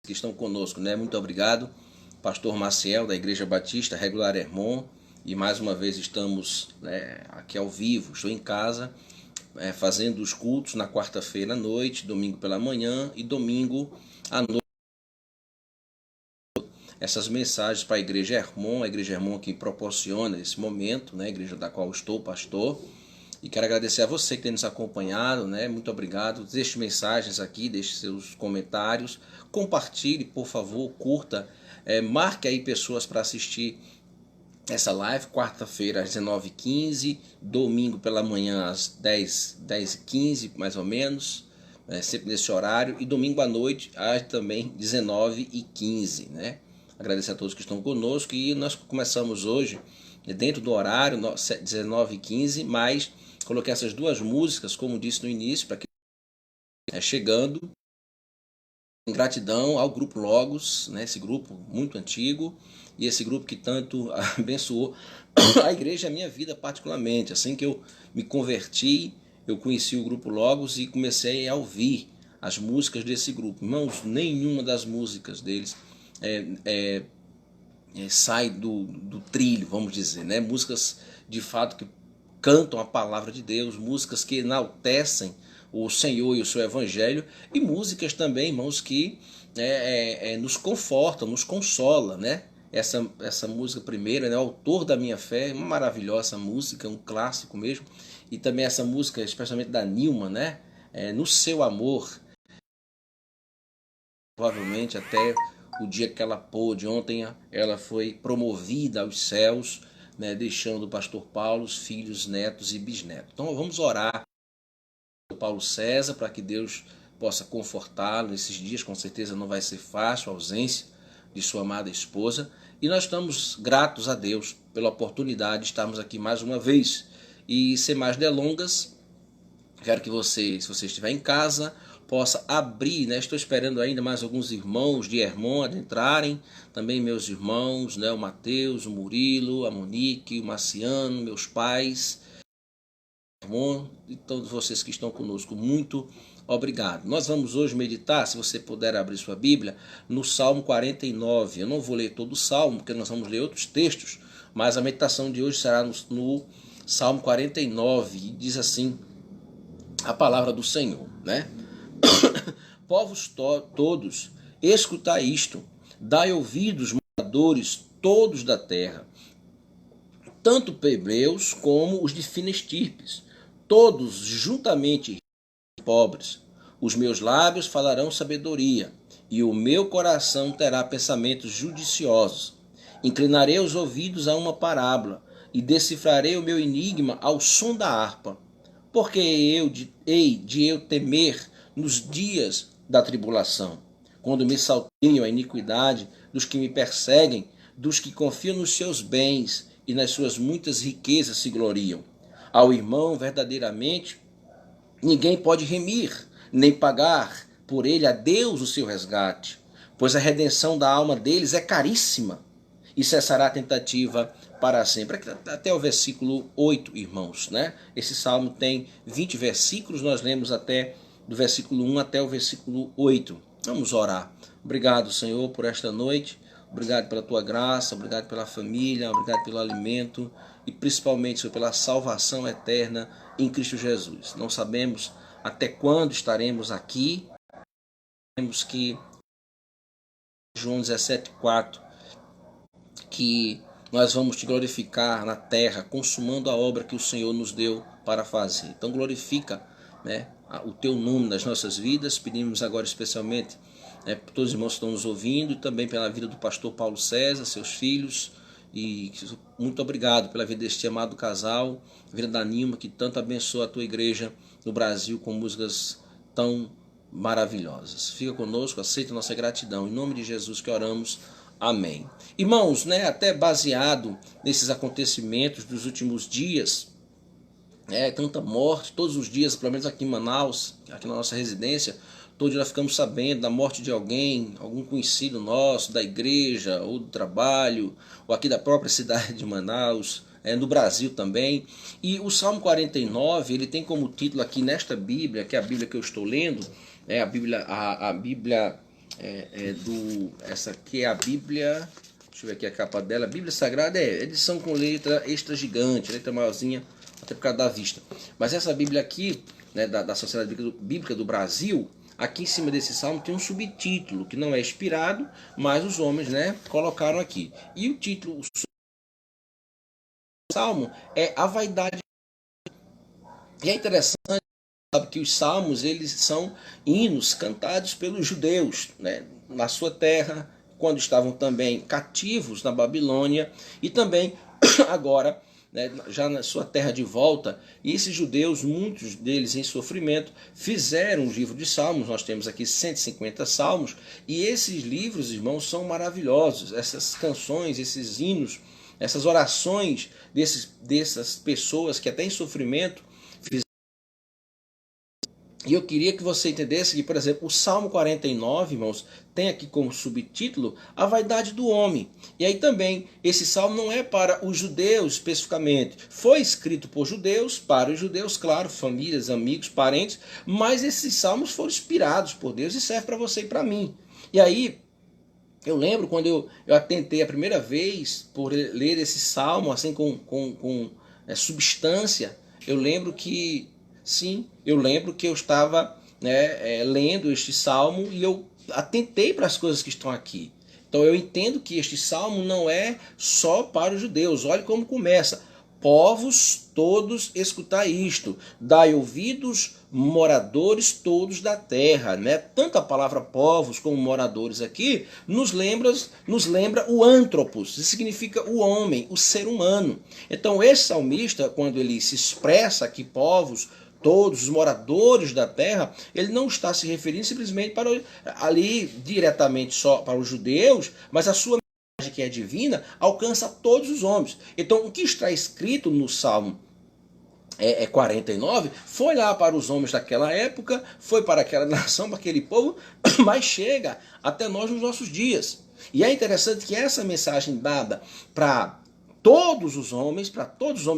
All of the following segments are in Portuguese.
que estão conosco, né? Muito obrigado, Pastor Maciel, da Igreja Batista Regular Hermon, e mais uma vez estamos, né, aqui ao vivo. Estou em casa, fazendo os cultos na quarta-feira à noite, domingo pela manhã e domingo à noite. Essas mensagens para a Igreja Hermon que proporciona esse momento, né? A igreja da qual estou pastor. E quero agradecer a você que tem nos acompanhado, né? Muito obrigado. Deixe mensagens aqui, deixe seus comentários. Compartilhe, por favor, curta. Marque aí pessoas para assistir essa live, quarta-feira às 19h15, domingo pela manhã às 10h15, mais ou menos, sempre nesse horário. E domingo à noite às também 19h15, né? Agradecer a todos que estão conosco. E nós começamos hoje dentro do horário 19h15, mas coloquei essas duas músicas, como disse no início, para que chegando em gratidão ao Grupo Logos, né, esse grupo muito antigo, e esse grupo que tanto abençoou a igreja e a minha vida particularmente. Assim que eu me converti, eu conheci o Grupo Logos e comecei a ouvir as músicas desse grupo. Irmãos, nenhuma das músicas deles sai do trilho, vamos dizer, né? Músicas de fato que cantam a palavra de Deus, músicas que enaltecem o Senhor e o seu Evangelho, e músicas também, irmãos, que nos confortam, nos consola, né? Essa música primeira, né? O Autor da Minha Fé, uma maravilhosa música, um clássico mesmo, e também essa música, especialmente da Nilma, né? No Seu Amor, provavelmente até o dia que ela pôde. Ontem ela foi promovida aos céus, né, deixando o pastor Paulo, os filhos, netos e bisnetos. Então vamos orar ao Paulo César para que Deus possa confortá-lo nesses dias. Com certeza não vai ser fácil a ausência de sua amada esposa. E nós estamos gratos a Deus pela oportunidade de estarmos aqui mais uma vez. E sem mais delongas, quero que você, se você estiver em casa, possa abrir, né? Estou esperando ainda mais alguns irmãos de Hermon adentrarem, também meus irmãos, né? O Mateus, o Murilo, a Monique, o Marciano, meus pais, Hermon, e todos vocês que estão conosco, muito obrigado. Nós vamos hoje meditar, se você puder abrir sua Bíblia, no Salmo 49. Eu não vou ler todo o Salmo, porque nós vamos ler outros textos, mas a meditação de hoje será no Salmo 49, e diz assim a palavra do Senhor, né? Povos todos, escutai isto, dai ouvidos, moradores todos da terra, tanto plebeus como os de fina estirpes, todos juntamente pobres. Os meus lábios falarão sabedoria, e o meu coração terá pensamentos judiciosos. Inclinarei os ouvidos a uma parábola, e decifrarei o meu enigma ao som da harpa. Porque hei de eu temer nos dias da tribulação, quando me salteiam a iniquidade dos que me perseguem, dos que confiam nos seus bens e nas suas muitas riquezas se gloriam. Ao irmão, verdadeiramente, ninguém pode remir, nem pagar por ele a Deus o seu resgate, pois a redenção da alma deles é caríssima, e cessará a tentativa para sempre. Até o versículo 8, irmãos, né? Esse salmo tem 20 versículos, nós lemos até do versículo 1 até o versículo 8. Vamos orar. Obrigado, Senhor, por esta noite. Obrigado pela tua graça, obrigado pela família, obrigado pelo alimento e principalmente, Senhor, pela salvação eterna em Cristo Jesus. Não sabemos até quando estaremos aqui. Sabemos que João 17,4, que nós vamos te glorificar na terra, consumando a obra que o Senhor nos deu para fazer. Então glorifica, né, o teu nome nas nossas vidas. Pedimos agora especialmente por todos os irmãos que estão nos ouvindo, e também pela vida do pastor Paulo César, seus filhos, e muito obrigado pela vida deste amado casal, a vida da Nilma, que tanto abençoa a tua igreja no Brasil com músicas tão maravilhosas. Fica conosco, aceita nossa gratidão. Em nome de Jesus que oramos. Amém. Irmãos, né, até baseado nesses acontecimentos dos últimos dias, tanta morte, todos os dias, pelo menos aqui em Manaus, aqui na nossa residência, todo dia nós ficamos sabendo da morte de alguém, algum conhecido nosso, da igreja, ou do trabalho, ou aqui da própria cidade de Manaus, no Brasil também. E o Salmo 49, ele tem como título aqui nesta Bíblia, que é a Bíblia que eu estou lendo, a Bíblia Essa aqui é a Bíblia, deixa eu ver aqui a capa dela, a Bíblia Sagrada é edição com letra extra gigante, letra maiorzinha, até por causa da vista. Mas essa Bíblia aqui, né, da Sociedade Bíblica do Brasil, aqui em cima desse salmo tem um subtítulo, que não é inspirado, mas os homens, né, colocaram aqui. E o título do salmo é A Vaidade. E é interessante, sabe, que os salmos, eles são hinos cantados pelos judeus, né, na sua terra, quando estavam também cativos na Babilônia, e também agora, né, já na sua terra de volta. E esses judeus, muitos deles em sofrimento, fizeram o livro de Salmos. Nós temos aqui 150 salmos, e esses livros, irmãos, são maravilhosos. Essas canções, esses hinos, essas orações dessas pessoas que até em sofrimento. E eu queria que você entendesse que, por exemplo, o Salmo 49, irmãos, tem aqui como subtítulo a vaidade do homem. E aí também, esse salmo não é para os judeus especificamente. Foi escrito por judeus, para os judeus, claro, famílias, amigos, parentes, mas esses salmos foram inspirados por Deus e servem para você e para mim. E aí, eu lembro quando eu atentei a primeira vez por ler esse salmo, assim, com substância, eu lembro que sim, eu lembro que eu estava, né, lendo este salmo e eu atentei para as coisas que estão aqui. Então eu entendo que este salmo não é só para os judeus. Olhe como começa. Povos todos, escutai isto, dai ouvidos, moradores todos da terra. Né? Tanto a palavra povos como moradores aqui nos lembra o antropos, isso significa o homem, o ser humano. Então esse salmista, quando ele se expressa aqui povos, todos os moradores da terra, ele não está se referindo simplesmente para ali diretamente só para os judeus, mas a sua mensagem que é divina alcança todos os homens. Então o que está escrito no Salmo 49 foi lá para os homens daquela época, foi para aquela nação, para aquele povo, mas chega até nós nos nossos dias. E é interessante que essa mensagem dada para todos os homens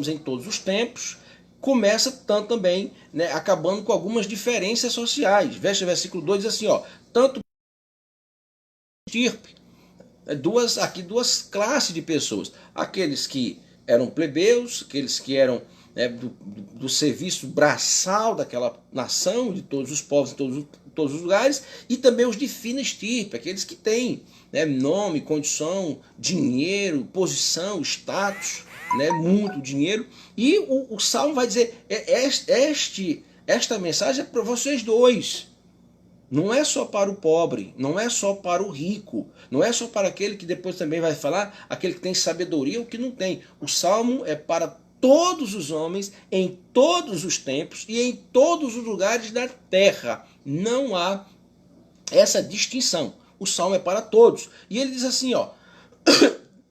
em todos os tempos, começa também, né, acabando com algumas diferenças sociais. Versículo 2 diz assim, ó, tanto estirpe, duas classes de pessoas, aqueles que eram plebeus, aqueles que eram, né, do serviço braçal daquela nação, de todos os povos, de todos os lugares, e também os de fina estirpe, aqueles que têm, né, nome, condição, dinheiro, posição, status, né, muito dinheiro. E o Salmo vai dizer, esta mensagem é para vocês dois. Não é só para o pobre, não é só para o rico, não é só para aquele que depois também vai falar, aquele que tem sabedoria ou que não tem. O Salmo é para todos os homens, em todos os tempos e em todos os lugares da terra. Não há essa distinção. O Salmo é para todos. E ele diz assim, ó,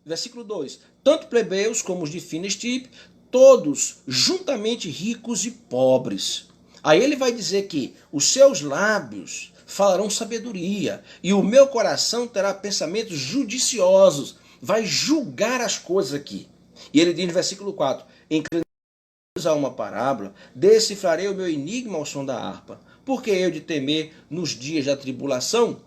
versículo 2, tanto plebeus como os de fina estirpe, todos juntamente ricos e pobres. Aí ele vai dizer que os seus lábios falarão sabedoria e o meu coração terá pensamentos judiciosos. Vai julgar as coisas aqui. E ele diz no versículo 4, inclinai-vos a uma parábola, decifrarei o meu enigma ao som da harpa. Porque eu de temer nos dias da tribulação,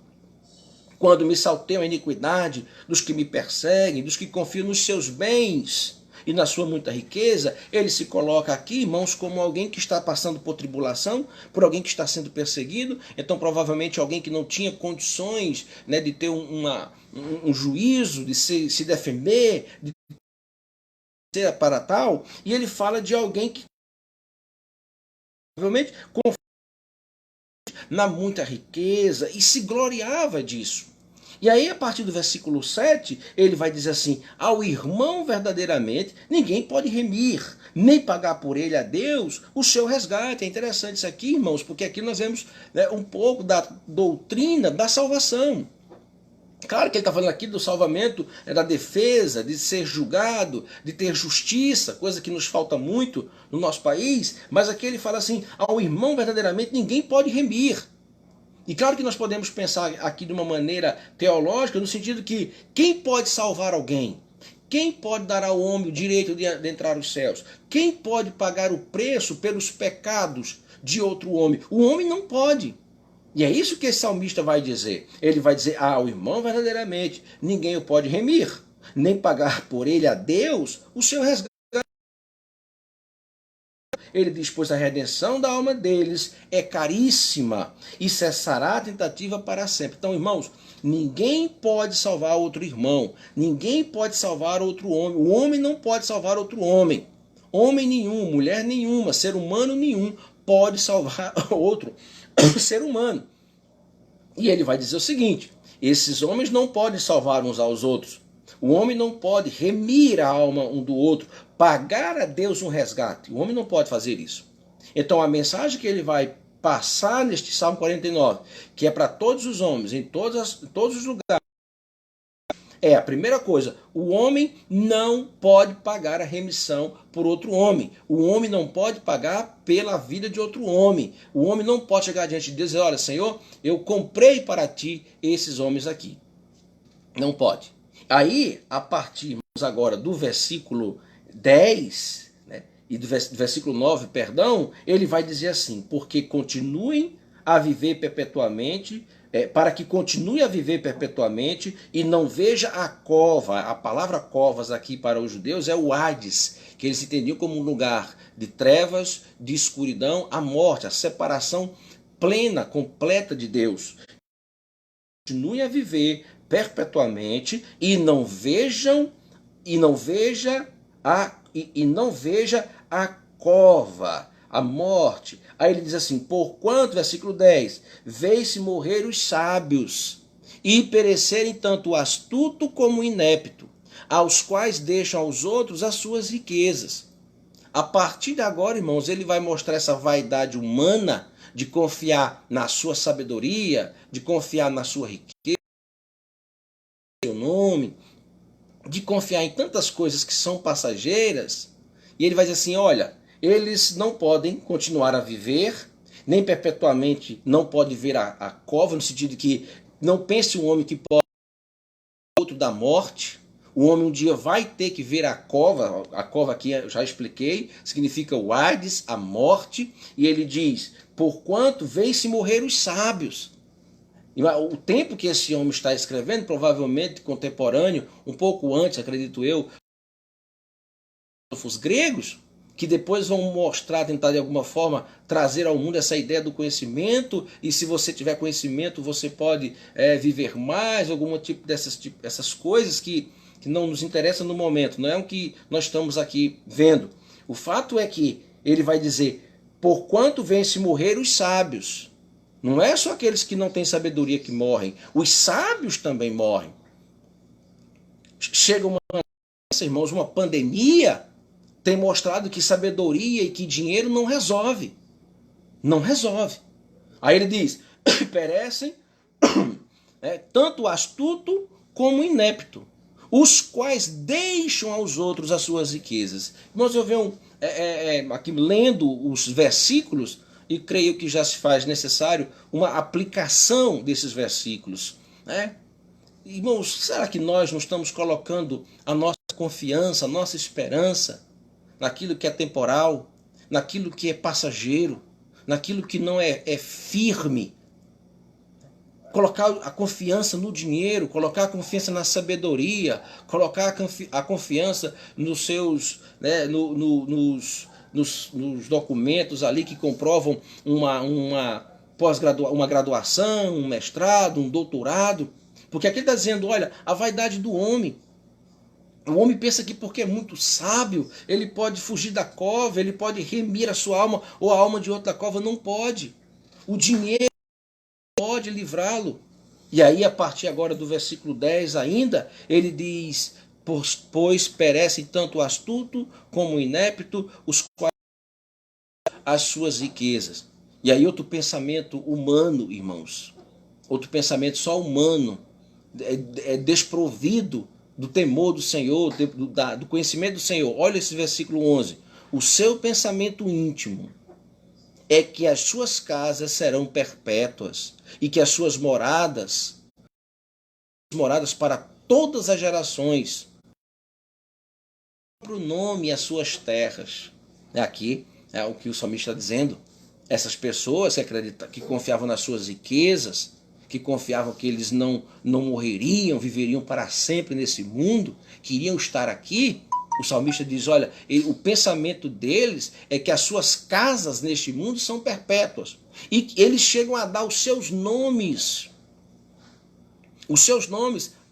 quando me salteiam a iniquidade dos que me perseguem, dos que confiam nos seus bens e na sua muita riqueza, ele se coloca aqui, irmãos, como alguém que está passando por tribulação, por alguém que está sendo perseguido, então provavelmente alguém que não tinha condições, né, de ter um juízo, de se defender, de ser para tal, e ele fala de alguém que provavelmente confia na muita riqueza e se gloriava disso. E aí, a partir do versículo 7, ele vai dizer assim, ao irmão verdadeiramente, ninguém pode remir, nem pagar por ele a Deus o seu resgate. É interessante isso aqui, irmãos, porque aqui nós vemos, né, um pouco da doutrina da salvação. Claro que ele está falando aqui do salvamento, da defesa, de ser julgado, de ter justiça, coisa que nos falta muito no nosso país, mas aqui ele fala assim, ao irmão verdadeiramente ninguém pode remir. E claro que nós podemos pensar aqui de uma maneira teológica, no sentido que quem pode salvar alguém? Quem pode dar ao homem o direito de entrar nos céus? Quem pode pagar o preço pelos pecados de outro homem? O homem não pode. E é isso que esse salmista vai dizer. Ele vai dizer, o irmão verdadeiramente, ninguém o pode remir, nem pagar por ele a Deus o seu resgate. Ele diz, pois a redenção da alma deles é caríssima e cessará a tentativa para sempre. Então, irmãos, ninguém pode salvar outro irmão. Ninguém pode salvar outro homem. O homem não pode salvar outro homem. Homem nenhum, mulher nenhuma, ser humano nenhum pode salvar outro ser humano. E ele vai dizer o seguinte, esses homens não podem salvar uns aos outros. O homem não pode remir a alma um do outro, pagar a Deus um resgate. O homem não pode fazer isso. Então a mensagem que ele vai passar neste Salmo 49, que é para todos os homens, em todos os lugares, é a primeira coisa, o homem não pode pagar a remissão por outro homem. O homem não pode pagar pela vida de outro homem. O homem não pode chegar diante de Deus e dizer, olha, Senhor, eu comprei para ti esses homens aqui. Não pode. Aí, a partir agora do versículo 10, né, e do versículo 9, perdão, ele vai dizer assim, porque continuem a viver perpetuamente, para que continue a viver perpetuamente e não veja a cova. A palavra covas aqui para os judeus é o Hades, que eles entendiam como um lugar de trevas, de escuridão, a morte, a separação plena, completa de Deus. Continue a viver perpetuamente e não veja a cova, a morte. Aí ele diz assim, porquanto, versículo 10, vê-se morrer os sábios e perecerem tanto o astuto como o inepto, aos quais deixam aos outros as suas riquezas. A partir de agora, irmãos, ele vai mostrar essa vaidade humana de confiar na sua sabedoria, de confiar na sua riqueza, seu nome, de confiar em tantas coisas que são passageiras. E ele vai dizer assim, olha, eles não podem continuar a viver, nem perpetuamente não pode ver a cova, no sentido de que não pense um homem que pode outro da morte. O homem um dia vai ter que ver a cova aqui eu já expliquei, significa o Hades, a morte, e ele diz, porquanto vê-se morrer os sábios. O tempo que esse homem está escrevendo, provavelmente contemporâneo, um pouco antes, acredito eu, os gregos, que depois vão mostrar, tentar de alguma forma trazer ao mundo essa ideia do conhecimento, e se você tiver conhecimento você pode viver mais, algum tipo dessas coisas que não nos interessam no momento, não é o que nós estamos aqui vendo. O fato é que ele vai dizer, porquanto vêm-se morrer os sábios. Não é só aqueles que não têm sabedoria que morrem, os sábios também morrem. Chega irmãos, uma pandemia tem mostrado que sabedoria e que dinheiro não resolve. Não resolve. Aí ele diz, perecem tanto o astuto como o inepto, os quais deixam aos outros as suas riquezas. Irmãos, eu venho aqui lendo os versículos e creio que já se faz necessário uma aplicação desses versículos. Né? Irmãos, será que nós não estamos colocando a nossa confiança, a nossa esperança naquilo que é temporal, naquilo que é passageiro, naquilo que não é firme? Colocar a confiança no dinheiro, colocar a confiança na sabedoria, colocar a confiança nos seus, nos documentos ali que comprovam uma graduação, um mestrado, um doutorado. Porque aqui ele está dizendo, olha, a vaidade do homem. O homem pensa que porque é muito sábio, ele pode fugir da cova, ele pode remir a sua alma ou a alma de outra cova. Não pode. O dinheiro pode livrá-lo. E aí, a partir agora do versículo 10 ainda, ele diz, pois perecem tanto o astuto como o inepto, os quais as suas riquezas. E aí outro pensamento humano, irmãos, outro pensamento só humano, é desprovido do temor do Senhor, do conhecimento do Senhor. Olha esse versículo 11. O seu pensamento íntimo é que as suas casas serão perpétuas e que as suas moradas para todas as gerações, para o nome e as suas terras. Aqui é o que o salmista está dizendo. Essas pessoas que confiavam nas suas riquezas, que confiavam que eles não morreriam, viveriam para sempre nesse mundo, queriam estar aqui. O salmista diz, olha, o pensamento deles é que as suas casas neste mundo são perpétuas. E eles chegam a dar os seus nomes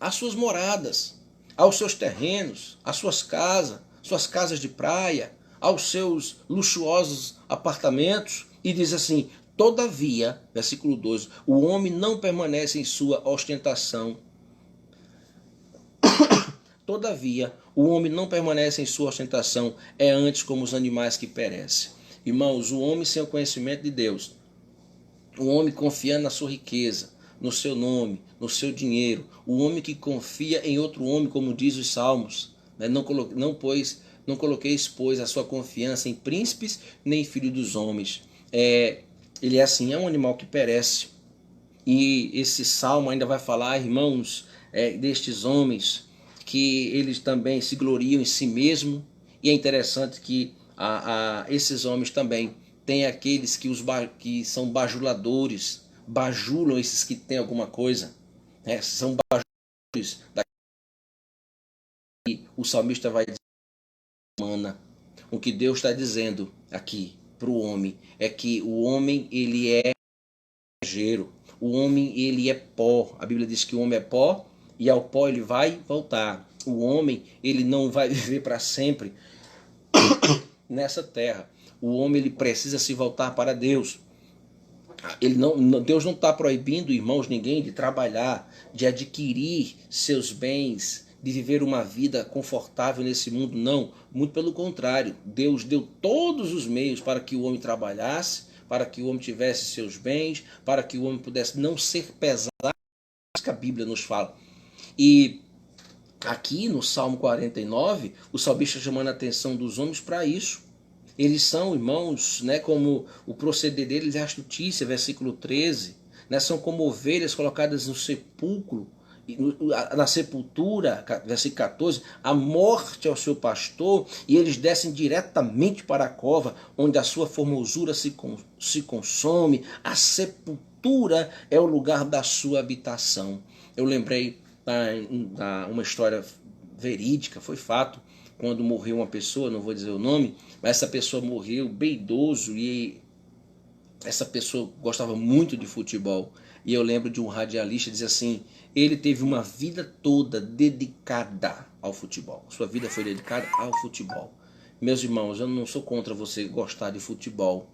às suas moradas, aos seus terrenos, às suas casas de praia, aos seus luxuosos apartamentos, e diz assim, todavia, versículo 12, o homem não permanece em sua ostentação. Todavia, o homem não permanece em sua ostentação, é antes como os animais que perecem. Irmãos, o homem sem o conhecimento de Deus, o homem confiando na sua riqueza, no seu nome, no seu dinheiro, o homem que confia em outro homem, como diz os Salmos, né? Não coloqueis, pois, a sua confiança em príncipes, nem filho dos homens. Ele é assim, é um animal que perece. E esse salmo ainda vai falar, irmãos, destes homens que eles também se gloriam em si mesmo. E é interessante que esses homens também têm aqueles que são bajuladores, bajulam esses que têm alguma coisa, né? São bajuladores. O salmista vai dizer, humana. O que Deus está dizendo aqui para o homem é que o homem ele é passageiro. O homem ele é pó. A Bíblia diz que o homem é pó e ao pó ele vai voltar. O homem ele não vai viver para sempre nessa terra. O homem ele precisa se voltar para Deus. Deus não está proibindo, irmãos, ninguém de trabalhar, de adquirir seus bens, de viver uma vida confortável nesse mundo. Não, muito pelo contrário. Deus deu todos os meios para que o homem trabalhasse, para que o homem tivesse seus bens, para que o homem pudesse não ser pesado, que a Bíblia nos fala. E aqui no Salmo 49, o salmista chamando a atenção dos homens para isso. Eles são, irmãos, né, como o proceder deles é astutícia, versículo 13, né, são como ovelhas colocadas no sepulcro, na sepultura, versículo 14, a morte ao seu pastor, e eles descem diretamente para a cova, onde a sua formosura se consome, a sepultura é o lugar da sua habitação. Eu lembrei uma história verídica, foi fato, quando morreu uma pessoa, não vou dizer o nome, mas essa pessoa morreu bem idoso e essa pessoa gostava muito de futebol. E eu lembro de um radialista dizer assim, ele teve uma vida toda dedicada ao futebol. Sua vida foi dedicada ao futebol. Meus irmãos, eu não sou contra você gostar de futebol.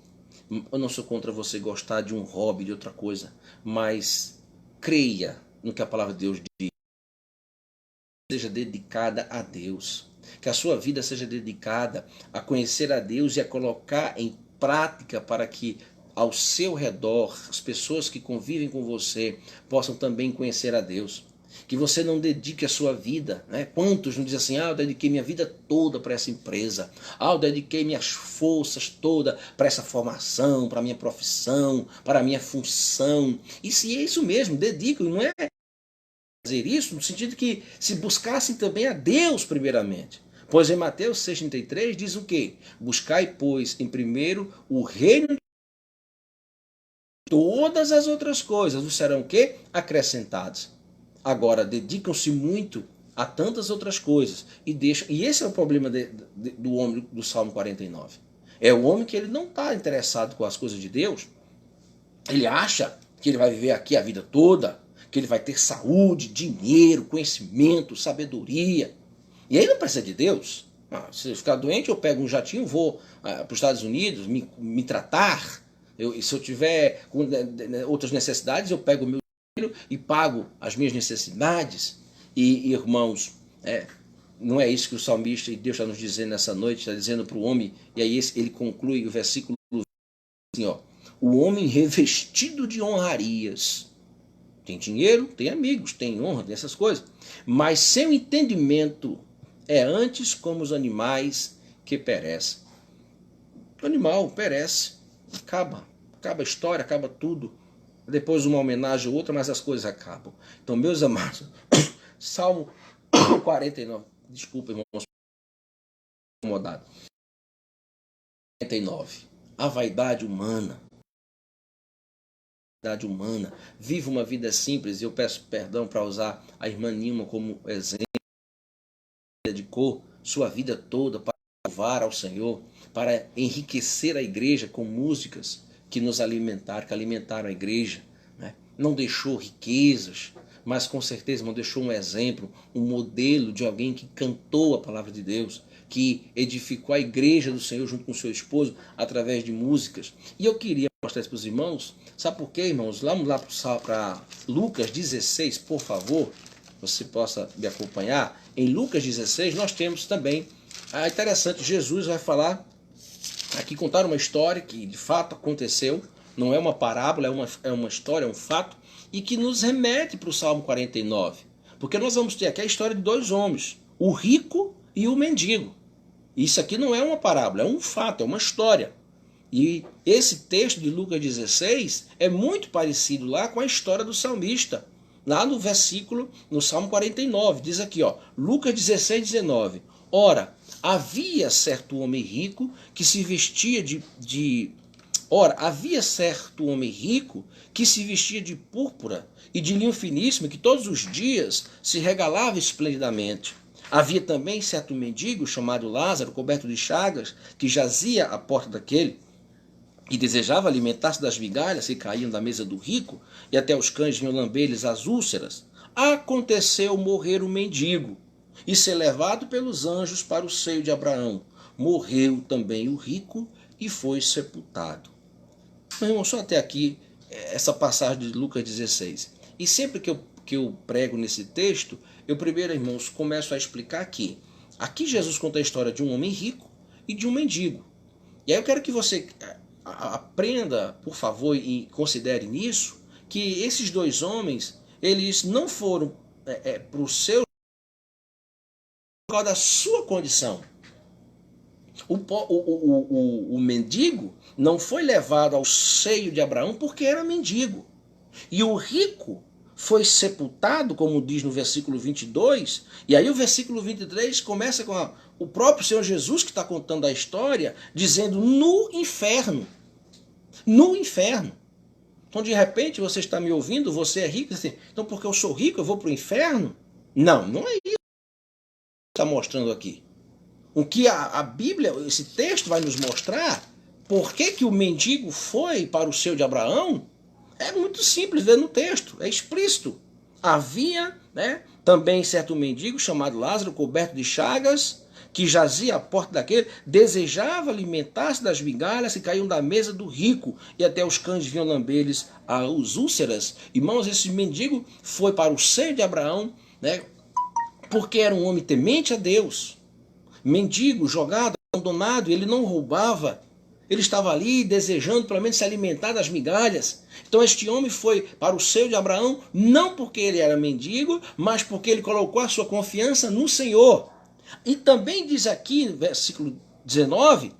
Eu não sou contra você gostar de um hobby, de outra coisa. Mas creia no que a palavra de Deus diz. Seja dedicada a Deus. Que a sua vida seja dedicada a conhecer a Deus e a colocar em prática para que ao seu redor as pessoas que convivem com você possam também conhecer a Deus. Que você não dedique a sua vida, né? Quantos não dizem assim, eu dediquei minha vida toda para essa empresa, eu dediquei minhas forças toda para essa formação, para a minha profissão, para a minha função. E se é isso mesmo, dedico, não é fazer isso no sentido que se buscassem também a Deus primeiramente. Pois em Mateus 6,33 diz o quê? Buscai, pois, em primeiro o reino de todas as outras coisas, vos serão o quê? Acrescentadas. Agora, dedicam-se muito a tantas outras coisas e esse é o problema do homem do Salmo 49. É o homem que ele não está interessado com as coisas de Deus. Ele acha que ele vai viver aqui a vida toda, que ele vai ter saúde, dinheiro, conhecimento, sabedoria. E aí não precisa de Deus. Se eu ficar doente, eu pego um jatinho, vou para os Estados Unidos me tratar. Se eu tiver outras necessidades, eu pego o meu dinheiro e pago as minhas necessidades. E irmãos, não é isso que o salmista e Deus está nos dizendo nessa noite, está dizendo para o homem, e aí ele conclui o versículo assim, ó, o homem revestido de honrarias. Tem dinheiro, tem amigos, tem honra, tem essas coisas. Mas sem entendimento é antes como os animais que perecem. O animal perece, acaba a história, acaba tudo. Depois uma homenagem ou outra, mas as coisas acabam. Então, meus amados, Salmo 49, desculpa, irmãos, incomodado. 49. A vaidade humana. humana, vive uma vida simples. Eu peço perdão para usar a irmã Nilma como exemplo. Dedicou sua vida toda para louvar ao Senhor, para enriquecer a igreja com músicas que nos alimentaram, que alimentaram a igreja, né? Não deixou riquezas, mas com certeza não deixou um exemplo, um modelo de alguém que cantou a palavra de Deus, que edificou a igreja do Senhor junto com seu esposo através de músicas. E eu queria mostrar isso para os irmãos. Sabe por quê, irmãos? Vamos lá para Lucas 16, por favor, você possa me acompanhar. Em Lucas 16 nós temos também, interessante, Jesus vai falar aqui, contar uma história que de fato aconteceu, não é uma parábola, é uma história, é um fato, e que nos remete para o Salmo 49. Porque nós vamos ter aqui a história de dois homens, o rico e o mendigo. Isso aqui não é uma parábola, é um fato, é uma história. E esse texto de Lucas 16 é muito parecido lá com a história do salmista. Lá no versículo, no Salmo 49, diz aqui, ó, Lucas 16, 19. Ora, havia certo homem rico que se vestia de púrpura e de linho finíssimo, que todos os dias se regalava esplendidamente. Havia também certo mendigo chamado Lázaro, coberto de chagas, que jazia à porta daquele e desejava alimentar-se das migalhas que caíam da mesa do rico, e até os cães vinham lamber-lhes as úlceras. Aconteceu morrer o mendigo e ser levado pelos anjos para o seio de Abraão. Morreu também o rico e foi sepultado. Meu irmão, só até aqui essa passagem de Lucas 16. E sempre que eu prego nesse texto, eu primeiro, irmãos, começo a explicar aqui. Aqui Jesus conta a história de um homem rico e de um mendigo. E aí eu quero que você aprenda, por favor, e considere nisso, que esses dois homens, eles não foram para o seu por causa da sua condição. O mendigo não foi levado ao seio de Abraão porque era mendigo. E o rico foi sepultado, como diz no versículo 22, e aí o versículo 23 começa com o próprio Senhor Jesus que está contando a história, dizendo no inferno. No inferno. Então, de repente, você está me ouvindo, você é rico, assim, então porque eu sou rico eu vou para o inferno? Não, não é isso que está mostrando aqui. O que a Bíblia, esse texto vai nos mostrar, por que o mendigo foi para o seio de Abraão, é muito simples ver no texto, é explícito. Havia, também certo mendigo chamado Lázaro, coberto de chagas, que jazia à porta daquele, desejava alimentar-se das migalhas que caíam da mesa do rico, e até os cães vinham lamber-lhes as úlceras. Irmãos, esse mendigo foi para o seio de Abraão, porque era um homem temente a Deus. Mendigo, jogado, abandonado, ele não roubava, ele estava ali desejando pelo menos se alimentar das migalhas. Então este homem foi para o seio de Abraão, não porque ele era mendigo, mas porque ele colocou a sua confiança no Senhor. E também diz aqui, no versículo 19,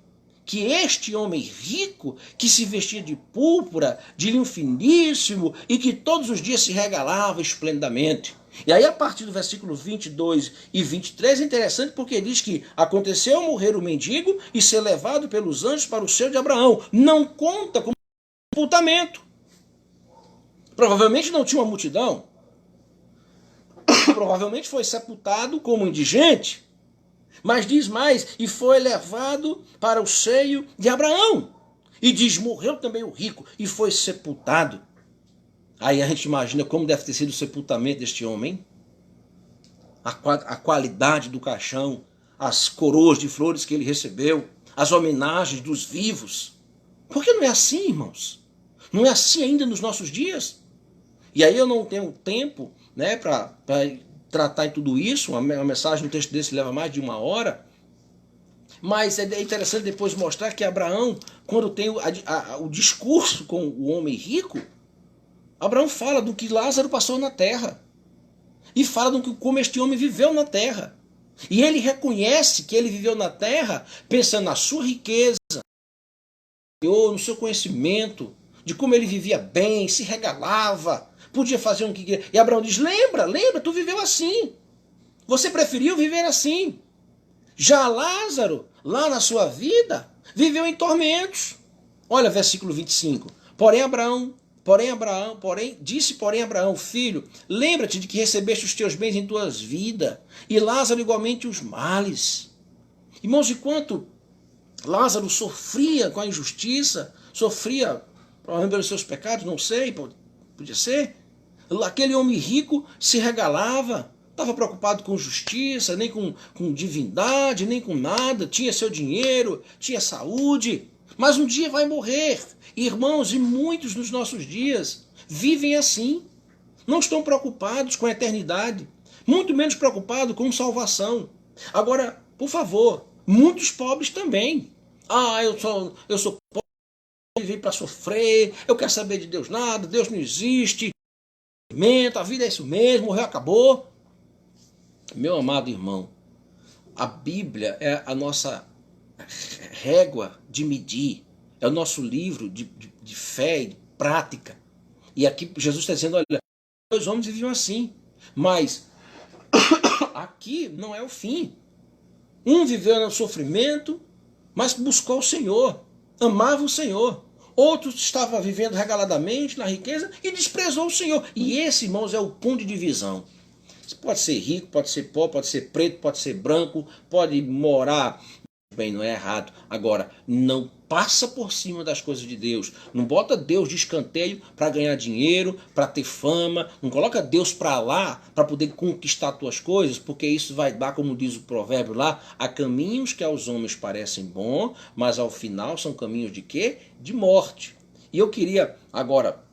que este homem rico, que se vestia de púrpura, de linho finíssimo, e que todos os dias se regalava esplendidamente. E aí a partir do versículo 22 e 23 é interessante porque diz que aconteceu morrer o mendigo e ser levado pelos anjos para o seio de Abraão. Não conta como sepultamento. Provavelmente não tinha uma multidão. Provavelmente foi sepultado como indigente. Mas diz mais, e foi levado para o seio de Abraão. E diz, morreu também o rico e foi sepultado. Aí a gente imagina como deve ter sido o sepultamento deste homem. A qualidade do caixão, as coroas de flores que ele recebeu, as homenagens dos vivos. Porque não é assim, irmãos? Não é assim ainda nos nossos dias? E aí eu não tenho tempo para tratar em tudo isso. Uma mensagem, um texto desse leva mais de 1 hora. Mas é interessante depois mostrar que Abraão, quando tem o discurso com o homem rico, Abraão fala do que Lázaro passou na terra. E fala do que como este homem viveu na terra. E ele reconhece que ele viveu na terra pensando na sua riqueza, no seu conhecimento, de como ele vivia bem, se regalava, podia fazer o que queria. E Abraão diz, lembra, tu viveu assim. Você preferiu viver assim. Já Lázaro, lá na sua vida, viveu em tormentos. Olha versículo 25. Porém Abraão Porém Abraão, filho, lembra-te de que recebeste os teus bens em tuas vidas, e Lázaro igualmente os males. Irmãos, enquanto Lázaro sofria com a injustiça, sofria provavelmente pelos seus pecados, não sei, podia ser, aquele homem rico se regalava, estava preocupado com justiça, nem com divindade, nem com nada, tinha seu dinheiro, tinha saúde, mas um dia vai morrer. Irmãos, e muitos dos nossos dias vivem assim, não estão preocupados com a eternidade, muito menos preocupados com salvação. Agora, por favor, muitos pobres também. Eu sou pobre, vivi para sofrer, eu quero saber de Deus nada, Deus não existe, a vida é isso mesmo, morreu, acabou. Meu amado irmão, a Bíblia é a nossa régua de medir, é o nosso livro de fé e de prática. E aqui Jesus está dizendo, olha, os homens viviam assim, mas aqui não é o fim. Um viveu no sofrimento, mas buscou o Senhor, amava o Senhor. Outro estava vivendo regaladamente na riqueza e desprezou o Senhor. E esse, irmãos, é o ponto de divisão. Você pode ser rico, pode ser pobre, pode ser preto, pode ser branco, pode morar bem, não é errado. Agora, não passa por cima das coisas de Deus. Não bota Deus de escanteio para ganhar dinheiro, para ter fama. Não coloca Deus para lá para poder conquistar tuas coisas, porque isso vai dar, como diz o provérbio lá, há caminhos que aos homens parecem bons, mas ao final são caminhos de quê? De morte. E eu queria agora,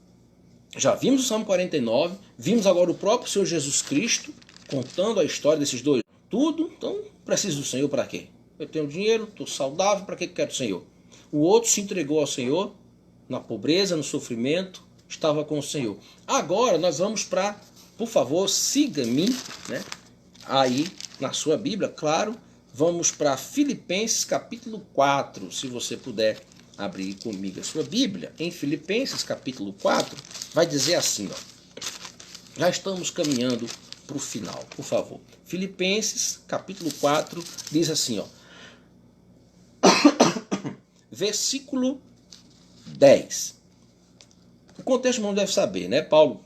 já vimos o Salmo 49, vimos agora o próprio Senhor Jesus Cristo contando a história desses dois. Tudo, então preciso do Senhor para quê? Eu tenho dinheiro, estou saudável, para que quero o Senhor? O outro se entregou ao Senhor, na pobreza, no sofrimento, estava com o Senhor. Agora nós vamos para, por favor, siga-me, né? Aí na sua Bíblia, claro, vamos para Filipenses capítulo 4, se você puder abrir comigo a sua Bíblia. Em Filipenses capítulo 4, vai dizer assim, ó, já estamos caminhando para o final, por favor. Filipenses capítulo 4 diz assim, ó, versículo 10. O contexto não deve saber, né? Paulo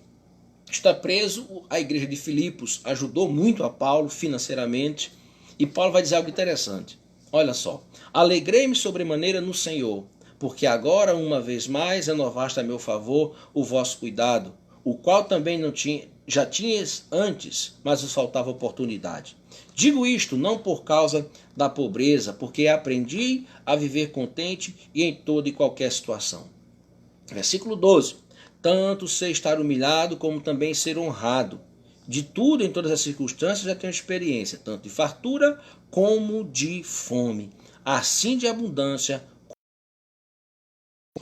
está preso, a igreja de Filipos ajudou muito a Paulo financeiramente, e Paulo vai dizer algo interessante. Olha só, alegrei-me sobremaneira no Senhor, porque agora uma vez mais renovaste a meu favor o vosso cuidado, o qual também não tinha, já tinhas antes, mas vos faltava oportunidade. Digo isto não por causa da pobreza, porque aprendi a viver contente e em toda e qualquer situação. Versículo 12. Tanto sei estar humilhado, como também ser honrado. De tudo, em todas as circunstâncias, já tenho experiência, tanto de fartura como de fome. Assim de abundância,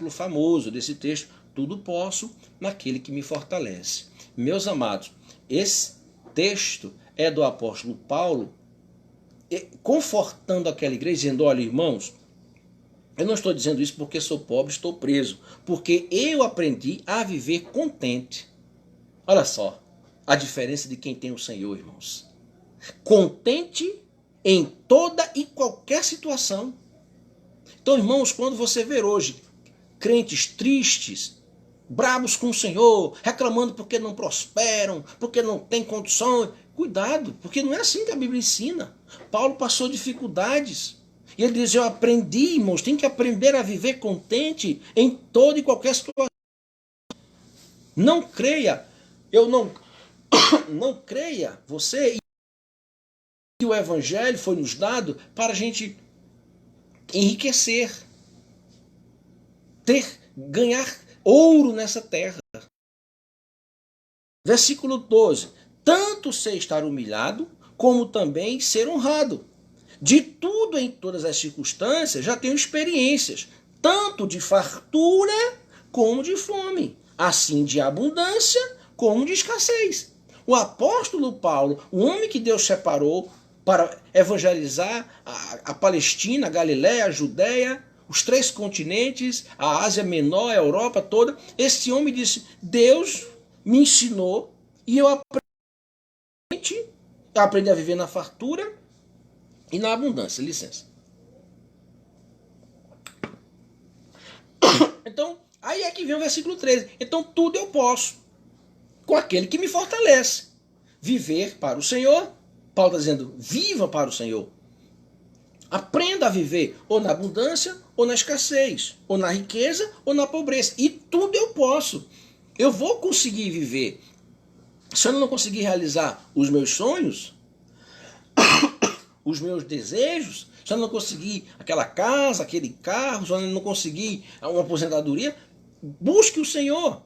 o famoso desse texto, tudo posso naquele que me fortalece. Meus amados, esse texto é do apóstolo Paulo, confortando aquela igreja, dizendo, olha, irmãos, eu não estou dizendo isso porque sou pobre, estou preso, porque eu aprendi a viver contente. Olha só a diferença de quem tem o Senhor, irmãos. Contente em toda e qualquer situação. Então, irmãos, quando você ver hoje crentes tristes, bravos com o Senhor, reclamando porque não prosperam, porque não tem condições, cuidado, porque não é assim que a Bíblia ensina. Paulo passou dificuldades. E ele diz, eu aprendi, irmãos, tem que aprender a viver contente em toda e qualquer situação. Não creia, não creia, você, que o Evangelho foi nos dado para a gente enriquecer, ganhar ouro nessa terra. Versículo 12. Tanto sei estar humilhado, como também ser honrado. De tudo em todas as circunstâncias já tenho experiências, tanto de fartura como de fome, assim de abundância como de escassez. O apóstolo Paulo, o homem que Deus separou para evangelizar a Palestina, a Galiléia, a Judéia, os 3 continentes, a Ásia Menor, a Europa toda, esse homem disse, Deus me ensinou e eu aprendi a viver na fartura e na abundância. Licença. Então, Aí é que vem o versículo 13. Então tudo eu posso com aquele que me fortalece. Viver para o Senhor. Paulo está dizendo, viva para o Senhor. Aprenda a viver ou na abundância, ou na escassez, ou na riqueza, ou na pobreza. E tudo eu posso. Eu vou conseguir viver. Se eu não conseguir realizar os meus sonhos, os meus desejos, se eu não conseguir aquela casa, aquele carro, se eu não conseguir uma aposentadoria, busque o Senhor.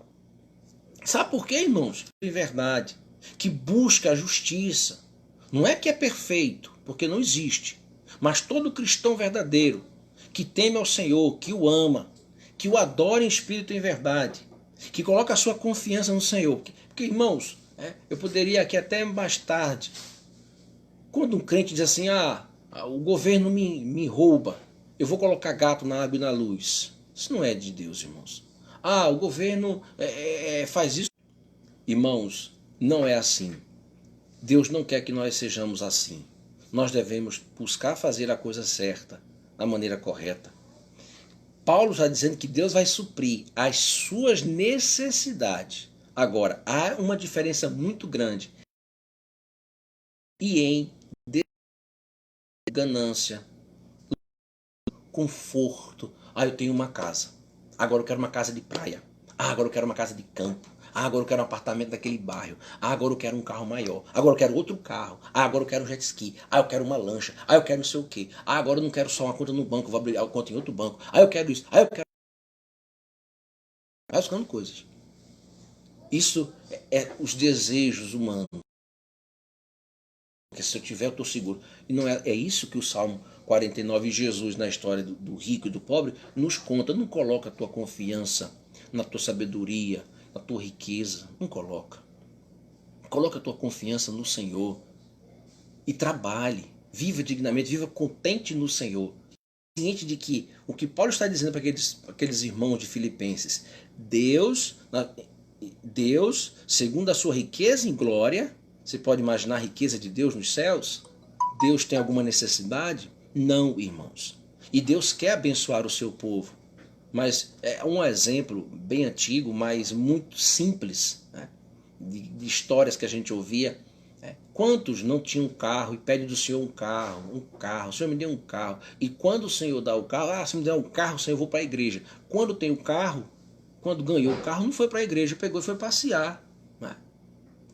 Sabe por quê, irmãos? De verdade, que busca a justiça. Não é que é perfeito, porque não existe. Mas todo cristão verdadeiro, que teme ao Senhor, que o ama, que o adora em espírito e em verdade, que coloca a sua confiança no Senhor. Porque irmãos, eu poderia aqui até mais tarde, quando um crente diz assim, o governo me rouba, eu vou colocar gato na água e na luz. Isso não é de Deus, irmãos. O governo faz isso. Irmãos, não é assim. Deus não quer que nós sejamos assim. Nós devemos buscar fazer a coisa certa, da maneira correta. Paulo está dizendo que Deus vai suprir as suas necessidades. Agora, há uma diferença muito grande e em ganância, conforto. Eu tenho uma casa. Agora eu quero uma casa de praia. Agora eu quero uma casa de campo. Agora eu quero um apartamento daquele bairro. Agora eu quero um carro maior. Agora eu quero outro carro. Agora eu quero um jet ski. Eu quero uma lancha. Eu quero não sei o quê. Agora eu não quero só uma conta no banco, vou abrir a conta em outro banco. Eu quero isso. Eu quero. Vai buscando coisas. Isso é os desejos humanos. Porque se eu tiver, eu estou seguro. E não é isso que o Salmo 49, Jesus, na história do rico e do pobre, nos conta. Não coloca a tua confiança na tua sabedoria, na tua riqueza. Não coloca. Coloca a tua confiança no Senhor. E trabalhe. Viva dignamente, viva contente no Senhor. Ciente de que o que Paulo está dizendo para aqueles irmãos de Filipenses, Deus, segundo a sua riqueza em glória, você pode imaginar a riqueza de Deus nos céus? Deus tem alguma necessidade? Não, irmãos. E Deus quer abençoar o seu povo. Mas é um exemplo bem antigo, mas muito simples, né? de histórias que a gente ouvia. Quantos não tinham um carro e pede do Senhor um carro, o Senhor me deu um carro. E quando o Senhor dá o carro, se me der um carro, Senhor, eu vou para a igreja. Quando tem o carro, quando ganhou o carro, não foi para a igreja, pegou e foi passear. Né?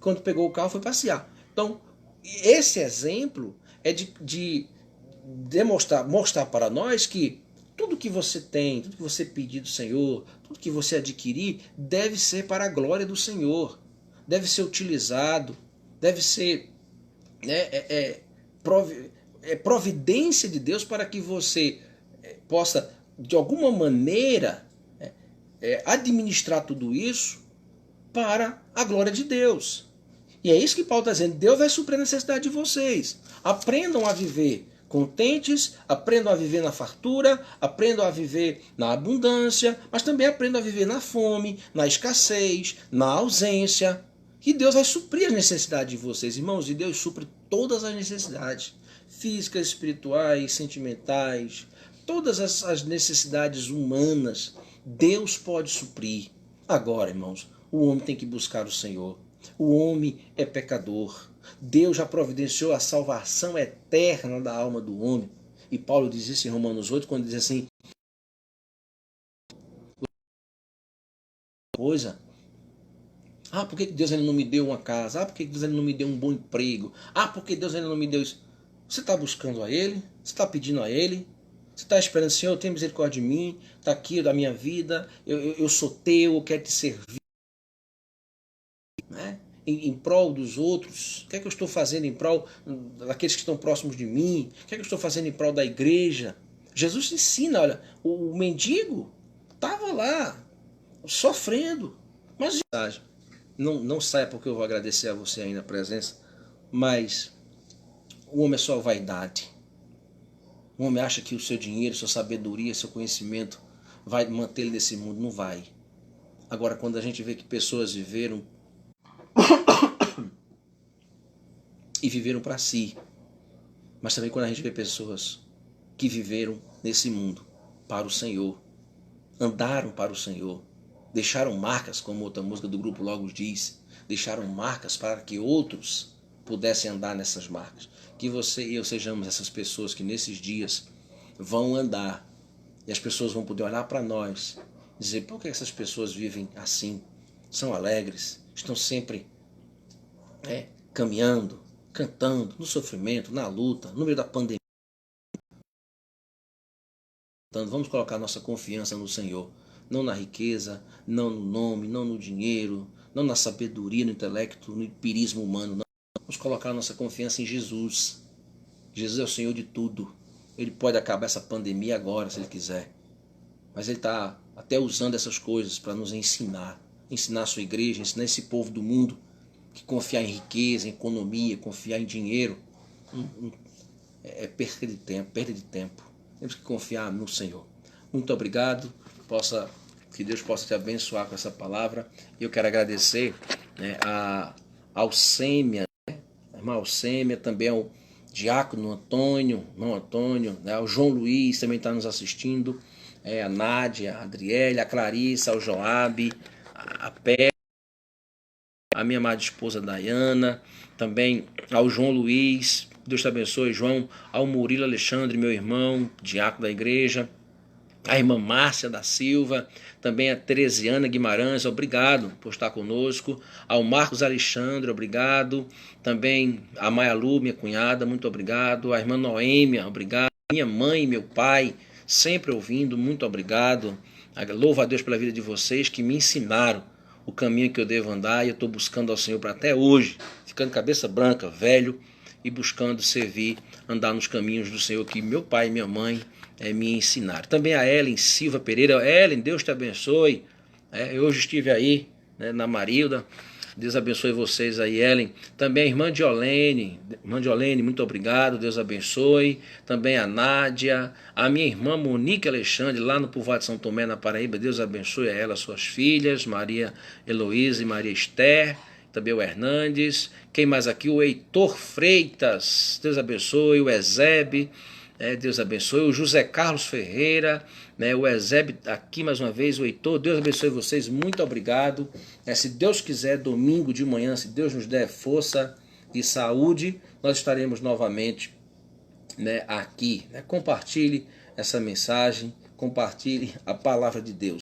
Quando pegou o carro, foi passear. Então, esse exemplo é de mostrar para nós que tudo que você tem, tudo que você pedir do Senhor, tudo que você adquirir, deve ser para a glória do Senhor. Deve ser utilizado, deve ser providência de Deus para que você possa, de alguma maneira, administrar tudo isso para a glória de Deus. E é isso que Paulo está dizendo. Deus vai suprir a necessidade de vocês. Aprendam a viver contentes, aprendam a viver na fartura, aprendam a viver na abundância, mas também aprendam a viver na fome, na escassez, na ausência. E Deus vai suprir as necessidades de vocês, irmãos. E Deus supre todas as necessidades, físicas, espirituais, sentimentais, todas as necessidades humanas. Deus pode suprir. Agora, irmãos, o homem tem que buscar o Senhor. O homem é pecador. Deus já providenciou a salvação eterna da alma do homem. E Paulo diz isso em Romanos 8, quando diz assim, por que Deus ainda não me deu uma casa? Por que Deus ainda não me deu um bom emprego? Por que Deus ainda não me deu isso? Você está buscando a Ele? Você está pedindo a Ele? Você está esperando, Senhor, tenha misericórdia de mim, está aqui da minha vida, eu sou teu, eu quero te servir. Né? Em prol dos outros, o que é que eu estou fazendo em prol daqueles que estão próximos de mim? O que é que eu estou fazendo em prol da igreja? Jesus ensina, olha, o mendigo estava lá, sofrendo, mas não saia porque eu vou agradecer a você aí na presença, mas o homem é só vaidade. O homem acha que o seu dinheiro, sua sabedoria, seu conhecimento vai manter ele nesse mundo. Não vai. Agora, quando a gente vê que pessoas viveram e viveram para si, mas também quando a gente vê pessoas que viveram nesse mundo para o Senhor, andaram para o Senhor, deixaram marcas, como outra música do grupo Logos diz, deixaram marcas para que outros pudessem andar nessas marcas. Que você e eu sejamos essas pessoas que nesses dias vão andar e as pessoas vão poder olhar para nós e dizer: por que essas pessoas vivem assim? São alegres, estão sempre caminhando, cantando, no sofrimento, na luta, no meio da pandemia. Vamos colocar nossa confiança no Senhor, não na riqueza, não no nome, não no dinheiro, não na sabedoria, no intelecto, no empirismo humano. Não. Vamos colocar nossa confiança em Jesus. Jesus é o Senhor de tudo. Ele pode acabar essa pandemia agora, se Ele quiser. Mas Ele está até usando essas coisas para nos ensinar. Ensinar a sua igreja, ensinar esse povo do mundo que confiar em riqueza, em economia, confiar em dinheiro é perda de tempo, perda de tempo. Temos que confiar no Senhor. Muito obrigado. Que Deus possa te abençoar com essa palavra. Eu quero agradecer, a Alcêmia, a irmã Alcêmia, também ao diácono Antônio, ao João Luiz também está nos assistindo, a Nádia, a Adriele, a Clarissa, ao Joabe, a Pé, a minha amada esposa Dayana, também ao João Luiz, Deus te abençoe, João, ao Murilo Alexandre, meu irmão, diácono da igreja, a irmã Márcia da Silva, também a Teresiana Guimarães, obrigado por estar conosco, ao Marcos Alexandre, obrigado, também a Maia Lu, minha cunhada, muito obrigado, a irmã Noêmia, obrigado, minha mãe e meu pai, sempre ouvindo, muito obrigado, louvo a Deus pela vida de vocês que me ensinaram o caminho que eu devo andar e eu estou buscando ao Senhor para até hoje, ficando cabeça branca, velho, e buscando servir, andar nos caminhos do Senhor que meu pai e minha mãe me ensinaram. Também a Ellen Silva Pereira. Ellen, Deus te abençoe. Eu hoje estive aí, na Marilda. Deus abençoe vocês aí, Ellen. Também a irmã Diolene. Irmã Diolene, muito obrigado. Deus abençoe. Também a Nádia. A minha irmã Monique Alexandre, lá no povoado de São Tomé, na Paraíba. Deus abençoe a ela, suas filhas, Maria Heloísa e Maria Esther. Também o Hernandes. Quem mais aqui? O Heitor Freitas. Deus abençoe. O Ezebe. Deus abençoe. O José Carlos Ferreira, o Ezebe aqui mais uma vez, o Heitor, Deus abençoe vocês, muito obrigado. Se Deus quiser, domingo de manhã, se Deus nos der força e saúde, nós estaremos novamente aqui. Compartilhe essa mensagem, compartilhe a palavra de Deus.